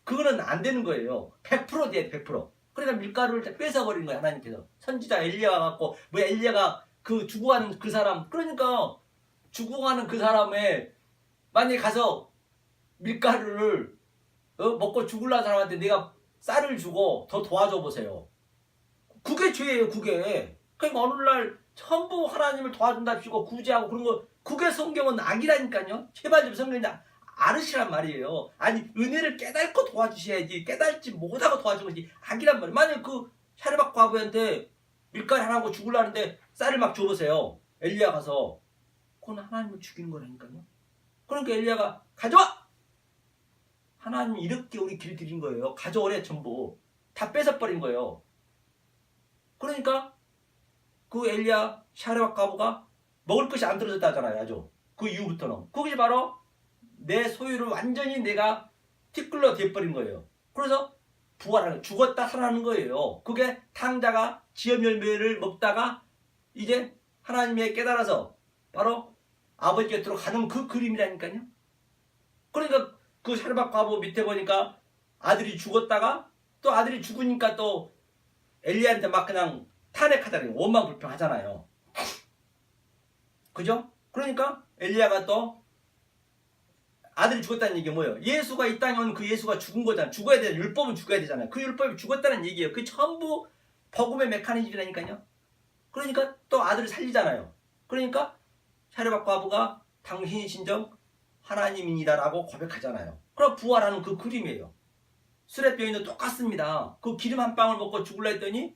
그거는 안 되는 거예요. 100% 돼야 돼. 100%. 그러니까 밀가루를 뺏어버린 거야. 하나님께서. 선지자 엘리야가 갖고 뭐야 엘리야가 그 죽어가는 그 사람, 그러니까 죽어가는 그 사람의 만약에 가서 밀가루를 먹고 죽을라는 사람한테 내가 쌀을 주고 더 도와줘 보세요. 그게 죄예요. 그게. 그러니까 어느 날 전부 하나님을 도와준답시고 구제하고 그런 거, 그게 성경은 악이라니까요. 제발 좀 성경이 알으시란 말이에요. 아니 은혜를 깨닫고 도와주셔야지, 깨닫지 못하고 도와주는 것이 악이란 말이에요. 만약 그 샤르밧 과부한테 밀가루 하나 하고 죽으려는데 쌀을 막 줘보세요. 엘리야 가서. 그건 하나님을 죽이는 거라니까요. 그러니까 엘리야가 가져와! 하나님이 이렇게 우리 길 드린 거예요. 가져오래 전부. 다 뺏어버린 거예요. 그러니까 그 엘리야 샤르밧 과부가 먹을 것이 안 떨어졌다 하잖아요. 아주. 그 이후부터는. 그것이 바로 내 소유를 완전히 내가 티끌로 돼버린 거예요. 그래서 부활하는, 죽었다 살아나는 거예요. 그게 탕자가 지엄 열매를 먹다가 이제 하나님의 깨달아서 바로 아버지 곁으로 가는 그 그림이라니까요. 그러니까 그 샤르밧 과부 밑에 보니까 아들이 죽었다가 또 아들이 죽으니까 또 엘리야한테 막 그냥 탄핵하잖아요. 원망불평하잖아요. 그죠? 그러니까 엘리야가 또 아들이 죽었다는 얘기가 뭐예요? 예수가 이 땅에 온 그 예수가 죽은 거잖아요. 죽어야 되잖아요. 율법은 죽어야 되잖아요. 그 율법이 죽었다는 얘기예요. 그게 전부 복음의 메커니즘이라니까요. 그러니까 또 아들을 살리잖아요. 그러니까 샤르밧 과부가 당신이 진정 하나님이니다라고 고백하잖아요. 그럼 부활하는 그 그림이에요. 수레 여인도 똑같습니다. 그 기름 한 방울 먹고 죽으려 했더니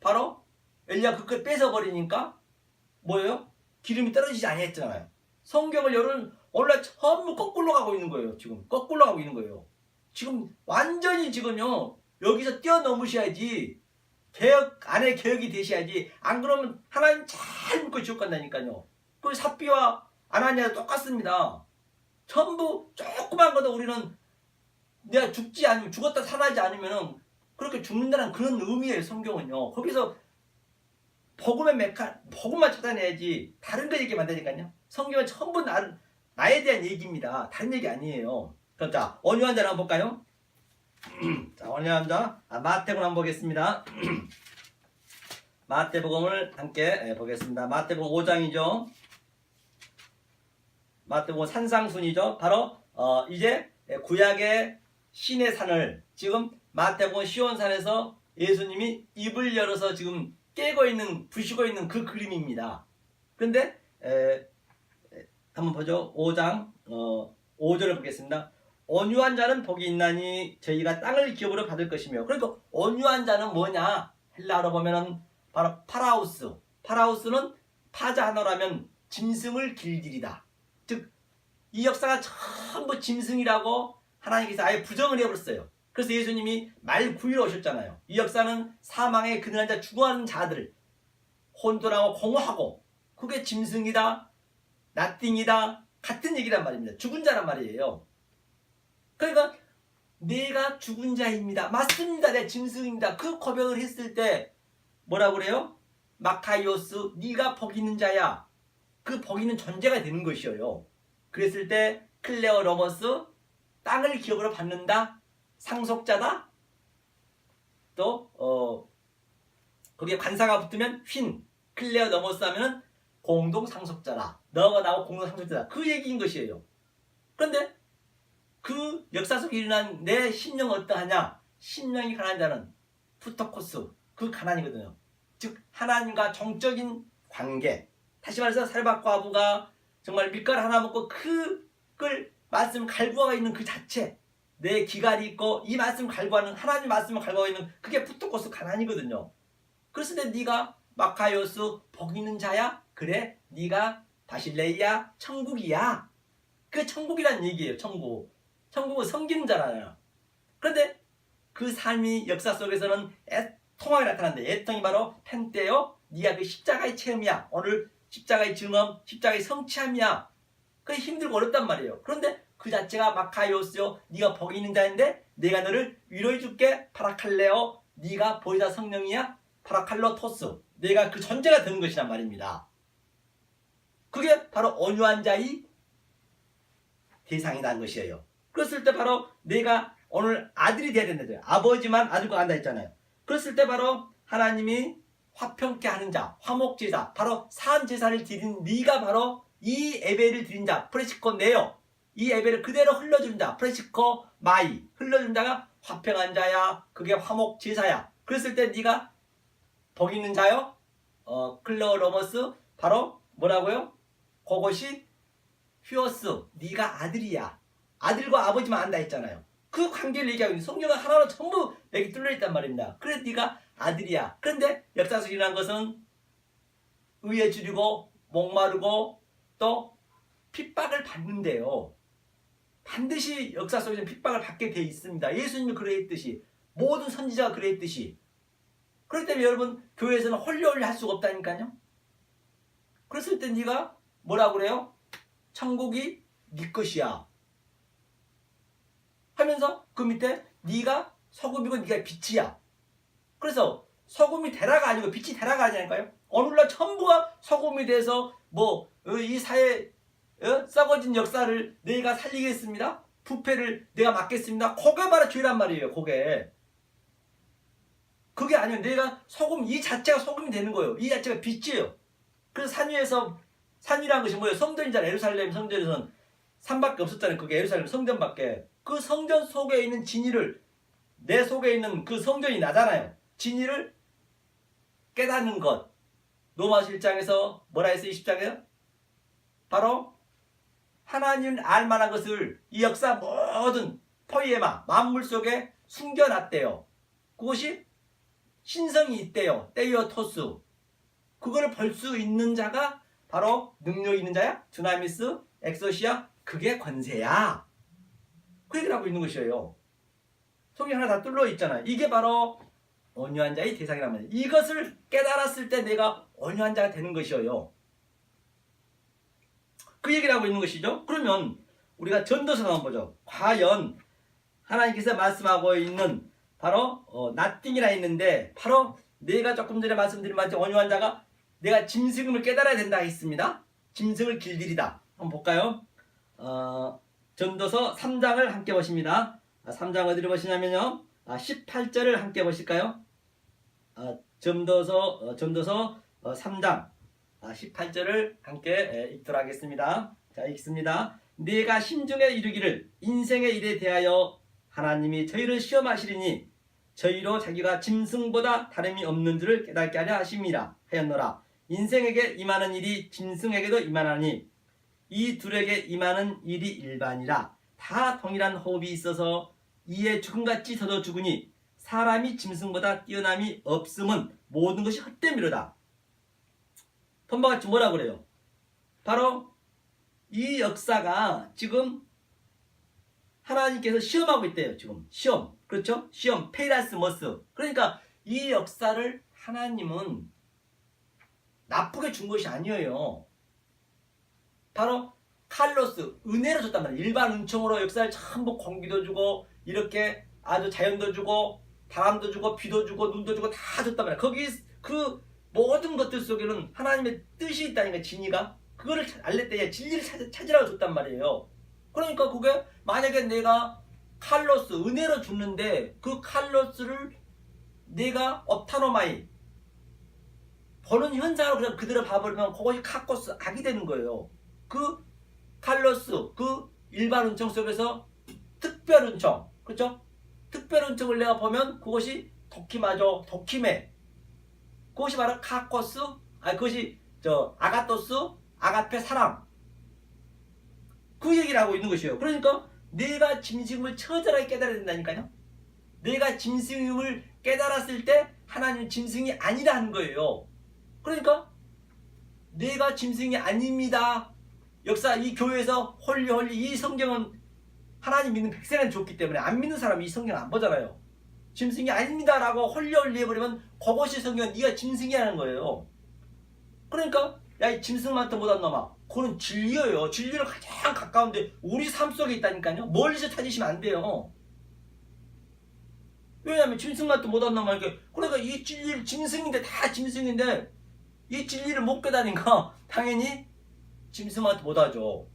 바로 엘리야 그걸 뺏어버리니까 뭐예요? 기름이 떨어지지 아니했잖아요. 성경을 여러분 원래 전부 거꾸로 가고 있는 거예요. 지금 거꾸로 가고 있는 거예요. 지금 완전히 지금요 여기서 뛰어넘으셔야지, 개혁 안에 개혁이 되셔야지. 안 그러면 하나님 잘 믿고 지옥 간다니까요. 그 삽비와 아나니아도 똑같습니다. 전부 조그만 것도 우리는 내가 죽지 않으면, 죽었다 살아나지 않으면 그렇게 죽는다는 그런 의미예요. 성경은요. 거기서 복음만 찾아내야지 다른 거 얘기하면 안 되니까요. 성경은 전부 나에 대한 얘기입니다. 다른 얘기 아니에요. 그럼 자, 온유한 자를 한번 볼까요? 자, 온유한 자, 마태복음 한번 보겠습니다. 마태복음을 함께 보겠습니다. 마태복음 5장이죠. 마태복음 산상순이죠. 바로 이제 구약의 신의 산을 지금 마태복음 시온산에서 예수님이 입을 열어서 지금 깨고 있는 부시고 있는 그 그림입니다. 그런데 한번 보죠. 5장 5절을 보겠습니다. 온유한 자는 복이 있나니 저희가 땅을 기업으로 받을 것이며. 그러니까 온유한 자는 뭐냐? 헬라어로 보면은 바로 파라우스. 파라우스는 파자하노라면 짐승을 길들이다. 즉 이 역사가 전부 짐승이라고 하나님께서 아예 부정을 해버렸어요. 그래서 예수님이 말 구유로 오셨잖아요. 이 역사는 사망에 그늘한 자 죽어가는 자들 혼돈하고 공허하고 그게 짐승이다, 나띵이다 같은 얘기란 말입니다. 죽은 자란 말이에요. 그러니까 내가 죽은 자입니다. 맞습니다. 내가 짐승입니다. 그 고백을 했을 때 뭐라고 그래요? 마카이오스 네가 복 있는 자야. 그 복 있는 존재가 되는 것이에요. 그랬을 때 클레어 로머스 땅을 기업으로 받는다. 상속자다. 또 거기에 관사가 붙으면 휜. 클레어 로머스 하면은 공동 상속자다. 너가 나하고 공동 상속자다. 그 얘기인 것이에요. 그런데 그 역사 속에 일어난 내 심령은 어떠하냐? 심령이 가난한 자는 푸토코스 그 가난이거든요. 즉 하나님과 정적인 관계. 다시 말해서 살박과 아부가 정말 밀가루 하나 먹고 그걸 말씀 갈구하고 있는 그 자체. 내 기갈이 있고 이 말씀 갈구하는 하나님 말씀을 갈구하고 있는 그게 푸토코스 가난이거든요. 그랬을 때 네가 마카이오스 복 있는 자야? 그래 네가 바실레이야 천국이야. 그 천국이란 얘기예요. 천국. 천국은 섬기는 자라요. 그런데 그 삶이 역사 속에서는 애통하게 나타난다. 애통이 바로 펜테요. 네가 그 십자가의 체험이야. 오늘 십자가의 증언, 십자가의 성취함이야. 그게 힘들고 어렵단 말이에요. 그런데 그 자체가 마카이오스요. 네가 복이 있는 자인데 내가 너를 위로해 줄게. 파라칼레오. 네가 보이자 성령이야. 파라칼로토스. 내가 그 존재가 되는 것이란 말입니다. 그게 바로 온유한 자의 대상이라는 것이에요. 그랬을 때 바로 내가 오늘 아들이 돼야 된다. 아버지만 아들과 간다 했잖아요. 그랬을 때 바로 하나님이 화평케 하는 자, 화목제사, 바로 사함제사를 드린 네가 바로 이 예배를 드린 자, 프레시코 네요. 이 예배를 그대로 흘러주는 자, 프레시코 마이, 흘러주는 자가 화평한 자야. 그게 화목제사야. 그랬을 때 네가 복 있는 자요. 클로로머스 바로 뭐라고요? 그것이 휴어스, 네가 아들이야. 아들과 아버지만 안다 했잖아요. 그 관계를 얘기하고 있는 성경은 하나로 전부 내게 뚫려있단 말입니다. 그래서 네가 아들이야. 그런데 역사 속에 일어난 것은 의에 줄이고 목마르고 또 핍박을 받는데요. 반드시 역사 속에서는 핍박을 받게 돼 있습니다. 예수님이 그러했듯이 모든 선지자가 그러했듯이. 그렇기 때문에 여러분 교회에서는 홀려홀려 할 수가 없다니까요. 그랬을 때 네가 뭐라고 그래요? 천국이 네 것이야. 하면서 그 밑에 네가 소금이고 네가 빛이야. 그래서 소금이 되라가 아니고 빛이 되라가 아니라니까요. 오늘날 전부가 소금이 돼서 이 사회 썩어진 역사를 내가 살리겠습니다. 부패를 내가 막겠습니다. 그게 바로 죄란 말이에요. 그게 아니면 내가 소금 이 자체가 소금이 되는 거예요. 이 자체가 빛이에요. 그래서 산 위에서 산이라는 것이 뭐예요? 성전이잖아요. 예루살렘 성전에서는 산밖에 없었잖아요. 그게 예루살렘 성전밖에. 그 성전 속에 있는 진리를 내 속에 있는 그 성전이 나잖아요. 진리를 깨닫는 것. 로마서 1장에서 뭐라 했어요? 20장에요? 바로 하나님 알만한 것을 이 역사 모든 포이에마 만물 속에 숨겨놨대요. 그것이 신성이 있대요. 테이오토스. 그거를 볼 수 있는 자가 바로 능력 있는 자야. 두나미스, 엑소시아. 그게 권세야. 그 얘기를 하고 있는 것이에요. 속이 하나 다 뚫려 있잖아요. 이게 바로 온유한 자의 대상이란 말이에요. 이것을 깨달았을 때 내가 온유한 자가 되는 것이에요. 그 얘기를 하고 있는 것이죠. 그러면 우리가 전도서 한번 보죠. 과연 하나님께서 말씀하고 있는 바로 나띵이라 했는데 바로 내가 조금 전에 말씀드린 말처럼 온유한 자가 내가 짐승을 깨달아야 된다 했습니다. 짐승을 길들이다. 한번 볼까요? 전도서 3장을 함께 보십니다. 3장 어디를 보시냐면요. 18절을 함께 보실까요? 전도서 3장 18절을 함께 읽도록 하겠습니다. 자, 읽습니다. 내가 심중에 이르기를 인생의 일에 대하여 하나님이 저희를 시험하시리니 저희로 자기가 짐승보다 다름이 없는 줄을 깨닫게 하려 하심이라 하였노라. 인생에게 임하는 일이 짐승에게도 임하나니 이 둘에게 임하는 일이 일반이라. 다 동일한 호흡이 있어서 이에 죽음같이 저도 죽으니 사람이 짐승보다 뛰어남이 없음은 모든 것이 헛됨이로다. 본바같이 뭐라 그래요? 바로 이 역사가 지금 하나님께서 시험하고 있대요. 지금 시험, 그렇죠? 시험, 페이라스머스. 그러니까 이 역사를 하나님은 나쁘게 준 것이 아니에요. 바로 칼로스, 은혜로 줬단 말이에요. 일반 은총으로 역사를 전부 공기도 주고 이렇게 아주 자연도 주고 바람도 주고 비도 주고 눈도 주고 다 줬단 말이에요. 거기 그 모든 것들 속에는 하나님의 뜻이 있다니까. 진리가 그거를 알릴 때 진리를 찾으라고 줬단 말이에요. 그러니까 그게 만약에 내가 칼로스, 은혜로 줬는데 그 칼로스를 내가 업타노마이 보는 현상으로 그냥 그대로 봐버리면 그것이 카코스, 악이 되는 거예요. 그 칼로스, 그 일반 은총 속에서 특별 은총, 그렇죠? 특별 은총을 내가 보면 그것이 도키마죠. 도키메. 그것이 바로 카코스, 그것이 아가토스, 아가페 사랑. 그 얘기를 하고 있는 것이에요. 그러니까 내가 짐승임을 처절하게 깨달아야 된다니까요. 내가 짐승임을 깨달았을 때 하나님은 짐승이 아니라는 거예요. 그러니까 내가 짐승이 아닙니다. 역사 이 교회에서 홀리 이 성경은 하나님 믿는 백성한테 줬기 때문에 안 믿는 사람이 이 성경 안 보잖아요. 짐승이 아닙니다 라고 홀리 해버리면 그것이 성경은 네가 짐승이라는 거예요. 그러니까 야, 이 짐승한테 못한 놈아, 그건 진리예요. 진리를 가장 가까운데 우리 삶 속에 있다니까요. 멀리서 찾으시면 안 돼요. 왜냐하면 짐승한테 못한 놈아, 이렇게. 그러니까 이 진리, 짐승인데 다 짐승인데 이 진리를 못 깨달으니까 당연히 짐승한테 못하죠.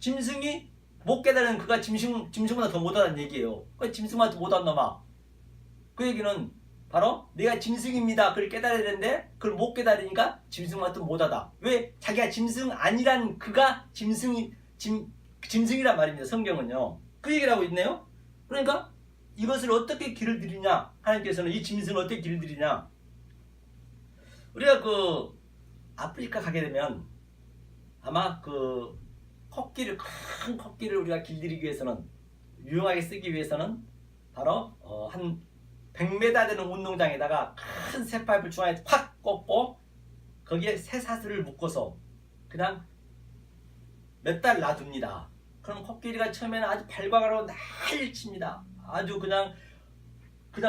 짐승이 못 깨달은 그가 짐승보다 더 못하다는 얘기예요. 그러니까 짐승한테 못한 놈아, 그 얘기는 바로 내가 짐승입니다. 그걸 깨달아야 되는데 그걸 못 깨달으니까 짐승한테 못하다. 왜? 자기가 짐승 아니란 그가 짐승이란 말입니다. 성경은요. 그 얘기를 하고 있네요. 그러니까 이것을 어떻게 길을 들이냐, 하나님께서는 이 짐승을 어떻게 길을 들이냐. 우리가 그 아프리카 가게 되면 아마 그 코끼리, 큰 코끼리를 우리가 길들이기 위해서는, 유용하게 쓰기 위해서는 바로 한 100m 되는 운동장에다가 큰 쇠파이프를 중앙에 확 꽂고 거기에 쇠사슬을 묶어서 그냥 몇 달 놔둡니다. 그럼 코끼리가 처음에는 아주 발광하고 난리를 칩니다. 아주 그냥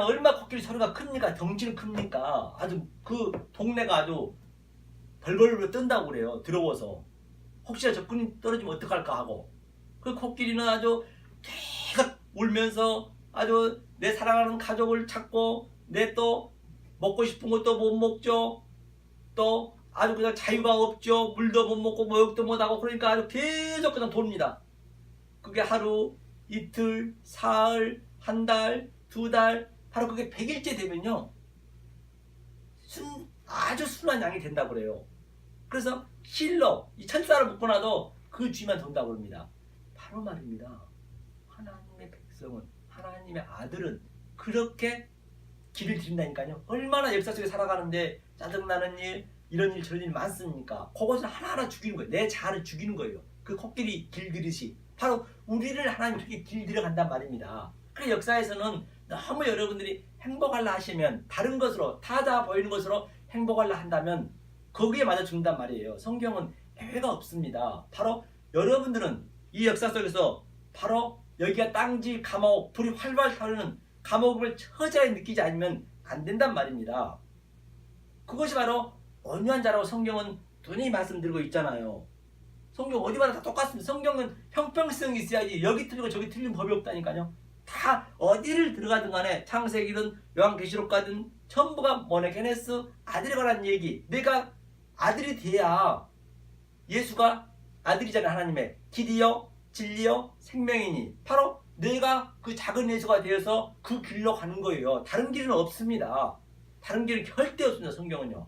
얼마 코끼리 소리가 큽니까? 덩치는 큽니까? 아주 그 동네가 아주 벌벌벌 뜬다고 그래요. 더러워서. 혹시나 접근이 떨어지면 어떡할까 하고. 그 코끼리는 아주 계속 울면서 아주 내 사랑하는 가족을 찾고, 내 또 먹고 싶은 것도 못 먹죠. 또 아주 그냥 자유가 없죠. 물도 못 먹고 목욕도 못 하고. 그러니까 아주 계속 그냥 돕니다. 그게 하루, 이틀, 사흘, 한 달, 두 달, 바로 그게 100일째 되면요, 아주 순한 양이 된다고 그래요. 그래서 실로 이 천사를 묶고 나도 그 주위만 돈다고 그럽니다. 바로 말입니다. 하나님의 백성은, 하나님의 아들은 그렇게 길을 들인다니까요. 얼마나 역사 속에 살아가는데 짜증나는 일, 이런 일 저런 일 많습니까? 그것을 하나하나 죽이는 거예요. 내 자아를 죽이는 거예요. 그 코끼리 길들이시 바로 우리를 하나님 그렇게 길들여간단 말입니다. 그 역사에서는 너무 여러분들이 행복하려 하시면, 다른 것으로 타자 보이는 것으로 행복하려 한다면 거기에 맞아 죽는단 말이에요. 성경은 예외가 없습니다. 바로 여러분들은 이 역사 속에서 바로 여기가 땅지 감옥, 불이 활활 타오르는 감옥을 처절하게 느끼지 않으면 안 된단 말입니다. 그것이 바로 온유한 자라고 성경은 분명히 말씀드리고 있잖아요. 성경 어디 봐도 다 똑같습니다. 성경은 형평성이 있어야지 여기 틀리고 저기 틀린 법이 없다니까요. 다 어디를 들어가든 간에 창세기든 요한계시록 가든 전부가 모네게네스, 아들에 관한 얘기. 내가 아들이 돼야 예수가 아들이잖아요. 하나님의 길이요 진리요 생명이니 바로 내가 그 작은 예수가 되어서 그 길로 가는 거예요. 다른 길은 없습니다. 다른 길은 절대 없습니다. 성경은요.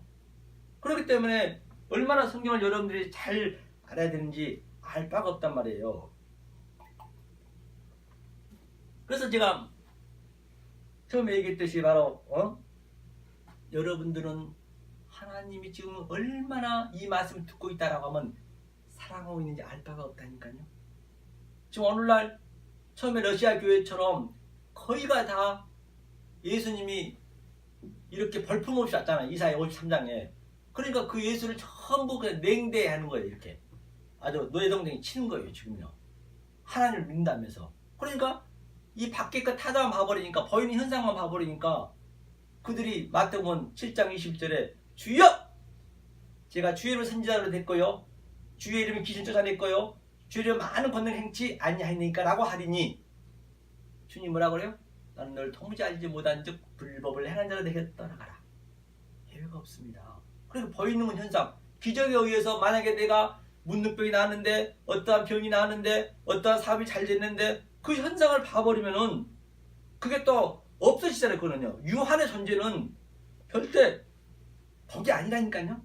그렇기 때문에 얼마나 성경을 여러분들이 잘 알아야 되는지 알 바가 없단 말이에요. 그래서 제가 처음에 얘기했듯이 바로 여러분들은 하나님이 지금 얼마나 이 말씀을 듣고 있다라고 하면 사랑하고 있는지 알 바가 없다니까요. 지금 오늘날 처음에 러시아 교회처럼 거의가 다 예수님이 이렇게 벌품없이 왔잖아요. 이사야 53장에. 그러니까 그 예수를 전부 그냥 냉대하는 거예요. 이렇게 아주 노예동댕이 치는 거예요. 지금요. 하나님을 믿는다면서. 그러니까 이 밖에 거 타자만 봐버리니까, 보이는 현상만 봐버리니까 그들이 마태복음 7장 21절에 주여! 제가 주의 이름으로 선지자로 됐고요, 주의 이름을 귀신 쫓아냈고요, 주의 이름 많은 권능 행치 아니하니까 라고 하리니, 주님 뭐라 그래요? 나는 널 도무지 알지 못한 즉 불법을 행한 자로 내게 떠나가라. 예외가 없습니다. 그리고 보이는 현상, 기적에 의해서 만약에 내가 문둥병이 나왔는데, 어떠한 병이 나왔는데, 어떠한 사업이 잘 됐는데 그 현상을 봐버리면은 그게 또 없어지잖아요. 그거는요. 유한의 존재는 절대 거기 아니라니까요.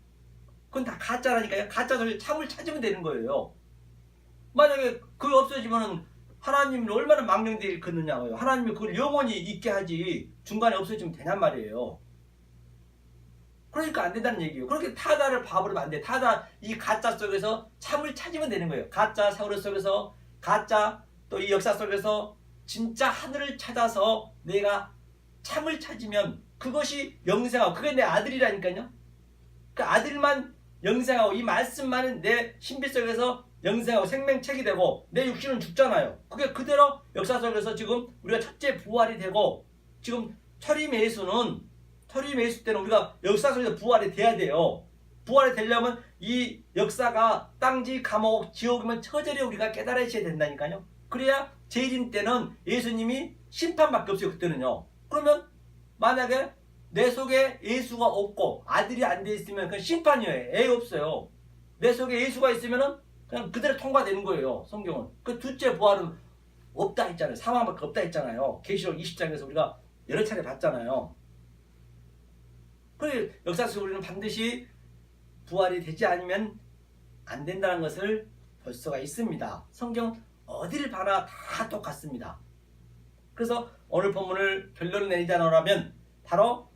그건 다 가짜라니까요. 가짜 소리 참을 찾으면 되는 거예요. 만약에 그게 없어지면은 하나님이 얼마나 망령되게 걷느냐고요. 하나님이 그걸 영원히 있게 하지 중간에 없어지면 되냔 말이에요. 그러니까 안 된다는 얘기예요. 그렇게 타다를 봐버리면 안 돼. 타다 이 가짜 속에서 참을 찾으면 되는 거예요. 가짜 세월호 속에서, 가짜 또 이 역사 속에서 진짜 하늘을 찾아서 내가 참을 찾으면 그것이 영생하고, 그게 내 아들이라니까요. 그 아들만 영생하고 이 말씀만은 내 신비 속에서 영생하고 생명책이 되고 내 육신은 죽잖아요. 그게 그대로 역사 속에서 지금 우리가 첫째 부활이 되고, 지금 철임 예수는, 철임 예수 때는 우리가 역사 속에서 부활이 돼야 돼요. 부활이 되려면 이 역사가 땅지 감옥 지옥이면 처절히 우리가 깨달아야 된다니까요. 그래야 재림 때는 예수님이 심판밖에 없어요. 그때는요. 그러면 만약에 내 속에 예수가 없고 아들이 안 돼 있으면 그건 심판이에요. 애 없어요. 내 속에 예수가 있으면은 그냥 그대로 통과되는 거예요. 성경은. 그 둘째 부활은 없다 했잖아요. 사망밖에 없다 했잖아요. 계시록 20장에서 우리가 여러 차례 봤잖아요. 그 역사 속에 우리는 반드시 부활이 되지 않으면 안 된다는 것을 볼 수가 있습니다. 성경 어디를 봐라 다 똑같습니다. 그래서 오늘 본문을 결론을 내리자면 바로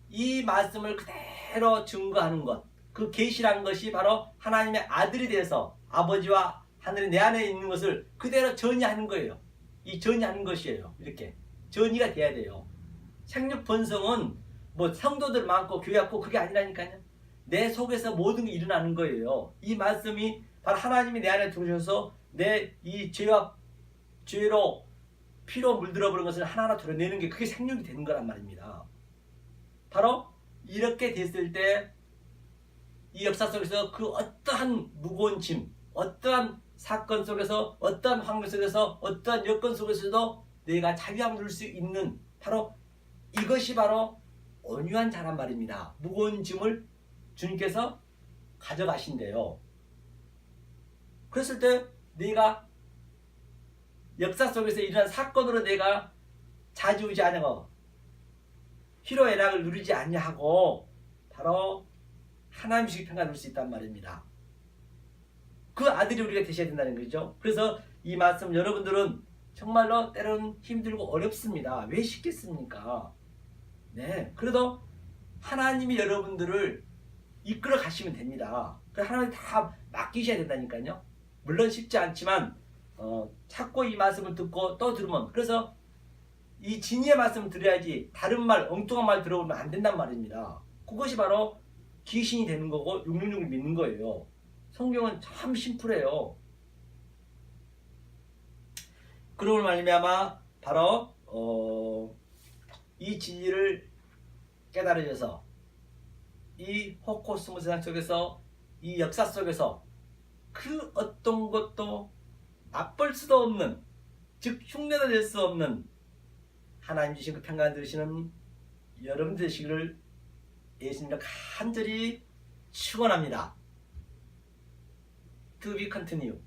이 말씀을 그대로 증거하는 것, 그 계시라는 것이 바로 하나님의 아들이 되어서 아버지와 하늘이 내 안에 있는 것을 그대로 전이하는 거예요. 이 전이하는 것이에요. 이렇게 전이가 돼야 돼요. 생육 번성은 뭐 성도들 많고 교회 많고 그게 아니라니까요. 내 속에서 모든 게 일어나는 거예요. 이 말씀이 바로 하나님이 내 안에 들어오셔서 내 이 죄로 피로 물들어 버린 것을 하나하나 드러내는 게, 그게 생육이 되는 거란 말입니다. 바로 이렇게 됐을 때 이 역사 속에서 그 어떠한 무거운 짐, 어떠한 사건 속에서, 어떠한 환경 속에서, 어떠한 여건 속에서도 내가 자유함을 누릴 수 있는, 바로 이것이 바로 온유한 자란 말입니다. 무거운 짐을 주님께서 가져가신대요. 그랬을 때 내가 역사 속에서 일어난 사건으로 내가 좌지우지 아니하고 희로애락을 누리지 아니하고 바로 하나님식 평가 누릴 수 있단 말입니다. 그 아들이 우리가 되셔야 된다는 거죠. 그래서 이 말씀 여러분들은 정말로 때로는 힘들고 어렵습니다. 왜 쉽겠습니까? 네, 그래도 하나님이 여러분들을 이끌어 가시면 됩니다. 하나님 다 맡기셔야 된다니까요. 물론 쉽지 않지만 자꾸 이 말씀을 듣고 또 들으면, 그래서 이 진리의 말씀을 들어야지 다른 말, 엉뚱한 말 들어오면 안 된단 말입니다. 그것이 바로 귀신이 되는 거고 666을 믿는 거예요. 성경은 참 심플해요. 그러므로 말미암아 바로 이 진리를 깨달으셔서 이 호코스모 세상 속에서, 이 역사 속에서 그 어떤 것도 맛볼 수도 없는, 즉 흉내도 낼 수 없는 하나님 주신 그 평강을 들으시는 여러분 되시기를 예수님과 간절히 축원합니다. To be continued.